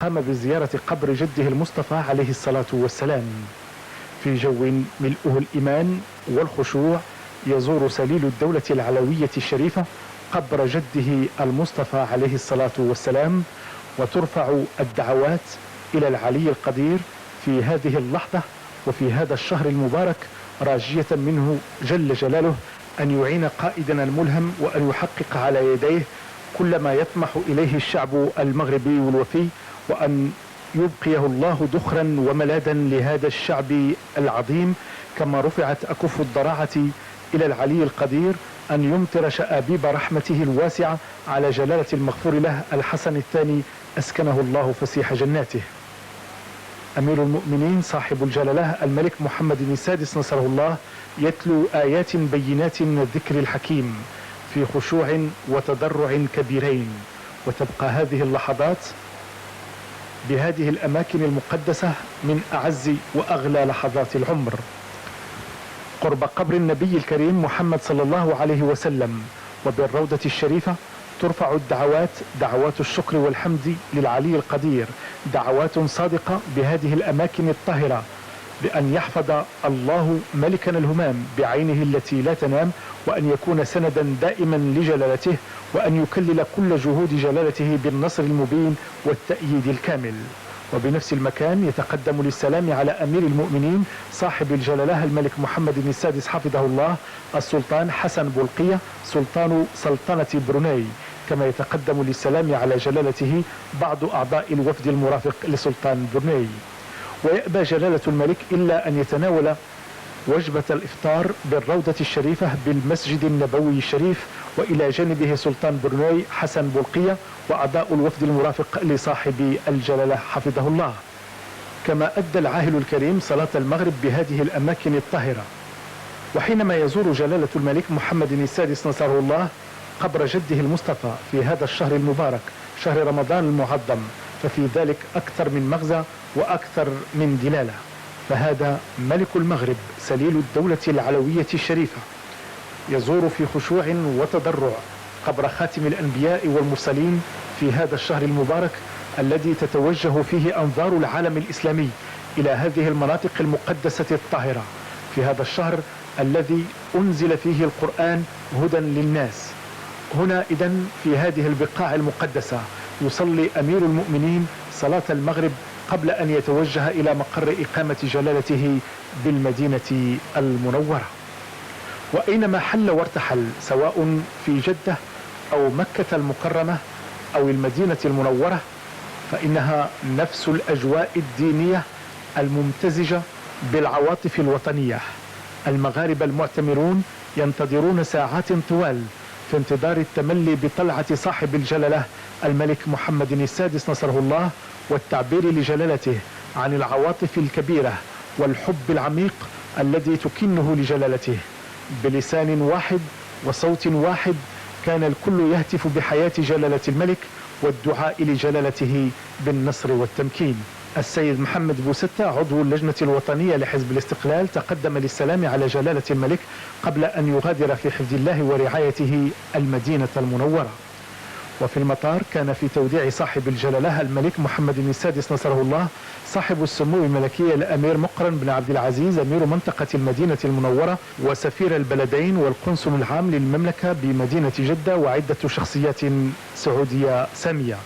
قام بزيارة قبر جده المصطفى عليه الصلاة والسلام. في جو ملؤه الإيمان والخشوع يزور سليل الدولة العلوية الشريفة قبر جده المصطفى عليه الصلاة والسلام، وترفع الدعوات إلى العلي القدير في هذه اللحظة وفي هذا الشهر المبارك، راجية منه جل جلاله أن يعين قائدنا الملهم وأن يحقق على يديه كل ما يطمح إليه الشعب المغربي الوفي، وأن يبقيه الله ذخرا وملاذا لهذا الشعب العظيم، كما رفعت أكف الضراعة إلى العلي القدير أن يمطر شآبيب رحمته الواسعة على جلالة المغفور له الحسن الثاني أسكنه الله فسيح جناته. أمير المؤمنين صاحب الجلالة الملك محمد السادس نصره الله يتلو آيات بينات من الذكر الحكيم في خشوع وتضرع كبيرين، وتبقى هذه اللحظات بهذه الأماكن المقدسة من أعز وأغلى لحظات العمر، قرب قبر النبي الكريم محمد صلى الله عليه وسلم وبالروضة الشريفة. ترفع الدعوات، دعوات الشكر والحمد للعلي القدير، دعوات صادقة بهذه الأماكن الطاهرة بأن يحفظ الله ملكنا الهمام بعينه التي لا تنام، وأن يكون سندا دائما لجلالته، وأن يكلل كل جهود جلالته بالنصر المبين والتأييد الكامل. وبنفس المكان يتقدم للسلام على أمير المؤمنين صاحب الجلالة الملك محمد السادس حفظه الله السلطان حسن بولقية سلطان سلطنة بروناي، كما يتقدم للسلام على جلالته بعض أعضاء الوفد المرافق لسلطان بروناي. ويأبى جلالة الملك إلا أن يتناول وجبة الإفطار بالروضة الشريفة بالمسجد النبوي الشريف، وإلى جانبه سلطان بروناي حسن بولقية وأعضاء الوفد المرافق لصاحب الجلالة حفظه الله. كما أدى العاهل الكريم صلاة المغرب بهذه الأماكن الطاهرة. وحينما يزور جلالة الملك محمد السادس نصره الله قبر جده المصطفى في هذا الشهر المبارك شهر رمضان المعظم، ففي ذلك أكثر من مغزى وأكثر من دلالة. فهذا ملك المغرب سليل الدولة العلوية الشريفة يزور في خشوع وتضرع قبر خاتم الأنبياء والمرسلين في هذا الشهر المبارك الذي تتوجه فيه أنظار العالم الإسلامي إلى هذه المناطق المقدسة الطاهرة، في هذا الشهر الذي أنزل فيه القرآن هدى للناس. هنا إذن في هذه البقاع المقدسة يصلي أمير المؤمنين صلاة المغرب قبل أن يتوجه إلى مقر إقامة جلالته بالمدينة المنورة. وأينما حل وارتحل سواء في جدة أو مكة المكرمة أو المدينة المنورة، فإنها نفس الأجواء الدينية الممتزجة بالعواطف الوطنية. المغاربة المعتمرون ينتظرون ساعات طوال في انتظار التملي بطلعة صاحب الجلالة الملك محمد السادس نصره الله، والتعبير لجلالته عن العواطف الكبيرة والحب العميق الذي تكنه لجلالته. بلسان واحد وصوت واحد كان الكل يهتف بحياة جلالة الملك والدعاء لجلالته بالنصر والتمكين. السيد محمد بوستة عضو اللجنة الوطنية لحزب الاستقلال تقدم للسلام على جلالة الملك قبل أن يغادر في حفظ الله ورعايته المدينة المنورة. وفي المطار كان في توديع صاحب الجلالة الملك محمد السادس نصره الله صاحب السمو الملكي الأمير مقرن بن عبد العزيز أمير منطقة المدينة المنورة وسفير البلدين والقنصل العام للمملكة بمدينة جدة وعدة شخصيات سعودية سامية.